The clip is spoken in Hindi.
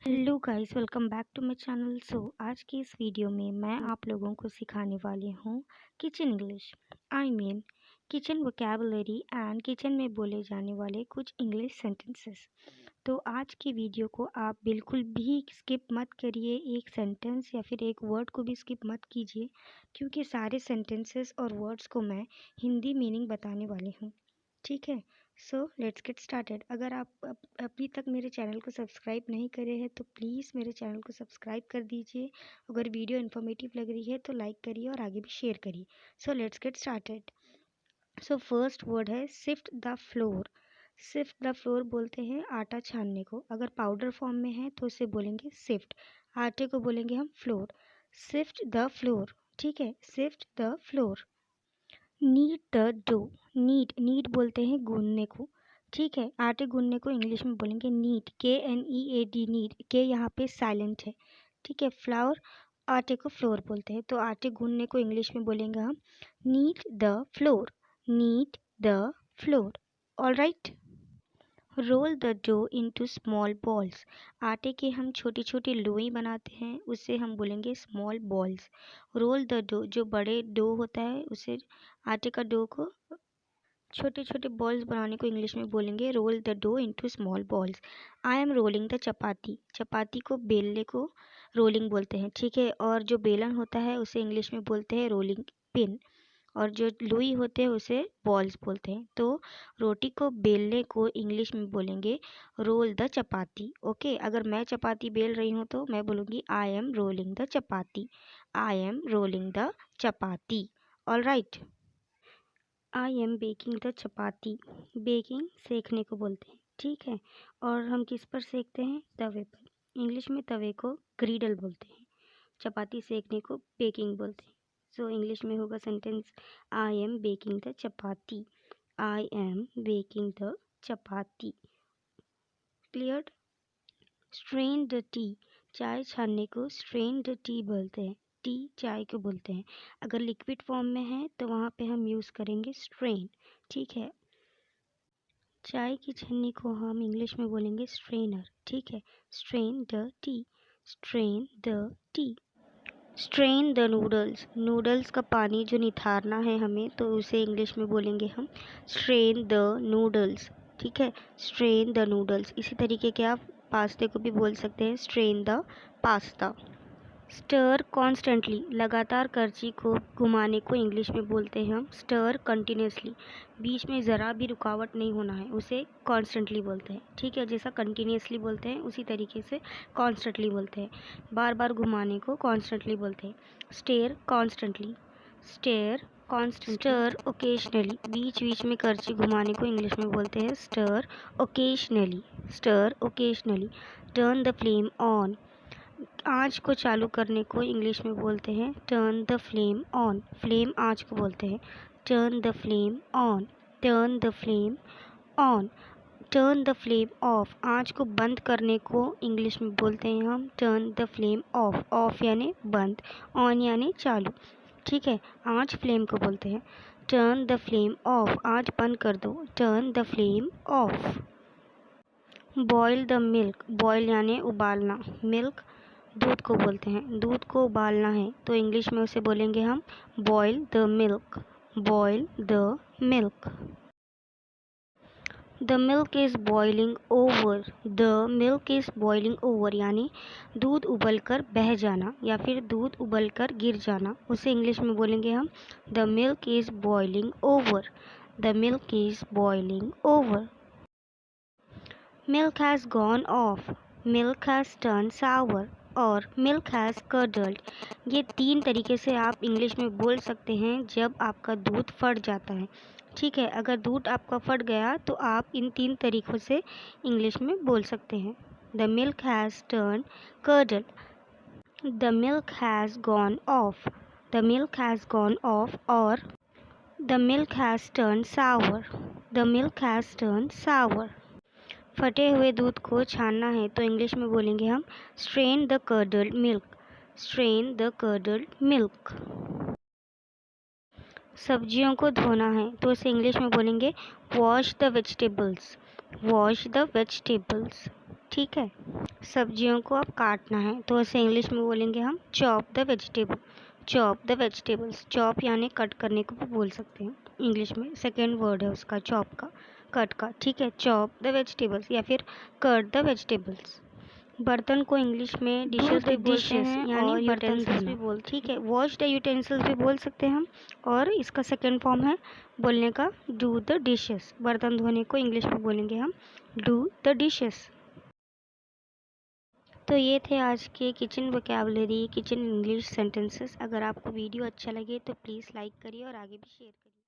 Hello guys, welcome back to my channel. आज की इस वीडियो में मैं आप लोगों को सिखाने वाली हूँ kitchen English. I mean kitchen vocabulary and kitchen में बोले जाने वाले कुछ इंग्लिश सेंटेंसेस। तो आज की वीडियो को आप बिल्कुल भी स्किप मत करिए, एक सेंटेंस या फिर एक वर्ड को भी स्किप मत कीजिए, क्योंकि सारे सेंटेंसेस और वर्ड्स को मैं हिंदी मीनिंग बताने वाली हूँ। ठीक है, सो लेट्स गेट स्टार्टेड। अगर आप अभी तक मेरे चैनल को सब्सक्राइब नहीं करे हैं तो प्लीज़ मेरे चैनल को सब्सक्राइब कर दीजिए। अगर वीडियो इन्फॉर्मेटिव लग रही है तो लाइक करिए और आगे भी शेयर करिए। So let's get started. So first word है sift the flour. Sift the flour बोलते हैं आटा छानने को। अगर पाउडर फॉर्म में है तो उसे बोलेंगे सिफ्ट, आटे को बोलेंगे हम फ्लोर। सिफ्ट द फ्लोर, ठीक है, sift the flour. Knead the dough. Knead बोलते हैं गूंदने को, ठीक है, आटे गूंदने को इंग्लिश में बोलेंगे नीड, KNEAD, नीड। के यहाँ पे साइलेंट है, ठीक है। फ्लावर, आटे को फ्लोर बोलते हैं, तो आटे गूंदने को इंग्लिश में बोलेंगे हम knead the flour, knead the flour. All right. Roll the dough into small balls. आटे के हम छोटी छोटी लोई बनाते हैं, उसे हम बोलेंगे small balls. Roll the dough, जो बड़े डो होता है उसे, आटे का डो को छोटे छोटे बॉल्स बनाने को इंग्लिश में बोलेंगे roll the dough into small balls. I am rolling the chapati. Chapati को बेलने को रोलिंग बोलते हैं, ठीक है। और जो बेलन होता है उसे इंग्लिश में बोलते हैं रोलिंग पिन, और जो लोई होते हैं उसे बॉल्स बोलते हैं। तो रोटी को बेलने को इंग्लिश में बोलेंगे रोल द चपाती। ओके, अगर मैं चपाती बेल रही हूँ तो मैं बोलूँगी आई am rolling the chapati, I am rolling the chapati. All right. I am baking the chapati. Baking सेकने को बोलते हैं, ठीक है। और हम किस पर सेकते हैं? तवे पर। इंग्लिश में तवे को ग्रिडल बोलते हैं, चपाती सेकने को बेकिंग बोलते हैं। सो इंग्लिश में होगा sentence I am baking the chapati, I am baking the chapati. Clear? Strain the T. चाय छानने को स्ट्रेन द टी बोलते हैं, टी चाय को बोलते हैं। अगर लिक्विड फॉर्म में है तो वहाँ पे हम यूज़ करेंगे स्ट्रेन, ठीक है। चाय की छन्नी को हम इंग्लिश में बोलेंगे स्ट्रेनर, ठीक है। Strain the T, strain the T. Strain the noodles. Noodles का पानी जो निथारना है हमें, तो उसे इंग्लिश में बोलेंगे हम स्ट्रेन द नूडल्स, ठीक है। Strain the noodles. इसी तरीके के आप पास्ते को भी बोल सकते हैं strain the pasta. Stir constantly. लगातार करछी को घुमाने को इंग्लिश में बोलते हैं हम स्टर कंटिन्यूसली। बीच में ज़रा भी रुकावट नहीं होना है, उसे कॉन्स्टेंटली बोलते हैं, ठीक है। जैसा कंटिन्यूसली बोलते हैं उसी तरीके से कॉन्स्टेंटली बोलते हैं। बार बार घुमाने को कॉन्स्टेंटली बोलते हैं। Stir constantly, stir constantly. Stir occasionally. बीच बीच में करछी घुमाने को इंग्लिश में बोलते हैं stir occasionally, stir occasionally. Turn the flame on. आँच को चालू करने को इंग्लिश में बोलते हैं turn the flame on. Flame आँच को बोलते हैं turn the flame on, turn the flame on. Turn the flame off. आँच को बंद करने को इंग्लिश में बोलते हैं हम turn the flame of. Of यानी बंद, ऑन यानी चालू, ठीक है। आँच फ्लेम को बोलते हैं टर्न द फ्लेम ऑफ। आँच बंद कर दो, turn the flame off. Boil the milk. Boil यानी उबालना, मिल्क दूध को बोलते हैं। दूध को उबालना है तो इंग्लिश में उसे बोलेंगे हम boil the milk, boil the milk. The milk is boiling over. The milk is boiling over यानी दूध उबल कर बह जाना या फिर दूध उबल कर गिर जाना, उसे इंग्लिश में बोलेंगे हम the milk is boiling over, the milk is boiling over. Milk has gone off. Milk has turn sour और मिल्क हैज़ कर्डल्ड। ये तीन तरीके से आप इंग्लिश में बोल सकते हैं जब आपका दूध फट जाता है, ठीक है। अगर दूध आपका फट गया तो आप इन तीन तरीक़ों से इंग्लिश में बोल सकते हैं। The milk has turn curdled, the milk has gone off, the milk has gone off और the milk has turn sour, the milk has turn sour. फटे हुए दूध को छानना है तो इंग्लिश में बोलेंगे हम strain the curdled milk, strain the curdled milk. सब्जियों को धोना है तो इसे इंग्लिश में बोलेंगे wash the vegetables, wash the vegetables, ठीक है। सब्जियों को अब काटना है, तो इसे इंग्लिश में बोलेंगे हम chop the vegetable. Chop the vegetables, chop यानी कट करने को भी बोल सकते हैं इंग्लिश में। सेकेंड वर्ड है उसका चॉप का, कट का, ठीक है। चॉप द वेजिटेबल्स या फिर कट द वेजिटेबल्स। बर्तन को इंग्लिश में डिशेस भी बोलते हैं यानी बर्तन भी बोल, ठीक है। वॉश द यूटेंसिल्स भी बोल सकते हैं हम, और इसका सेकेंड फॉर्म है बोलने का डू द डिशेस। बर्तन धोने को इंग्लिश में बोलेंगे हम डू द डिशेस। तो ये थे आज के kitchen vocabulary, kitchen English sentences. अगर आपको वीडियो अच्छा लगे तो प्लीज़ लाइक करिए और आगे भी शेयर करिए।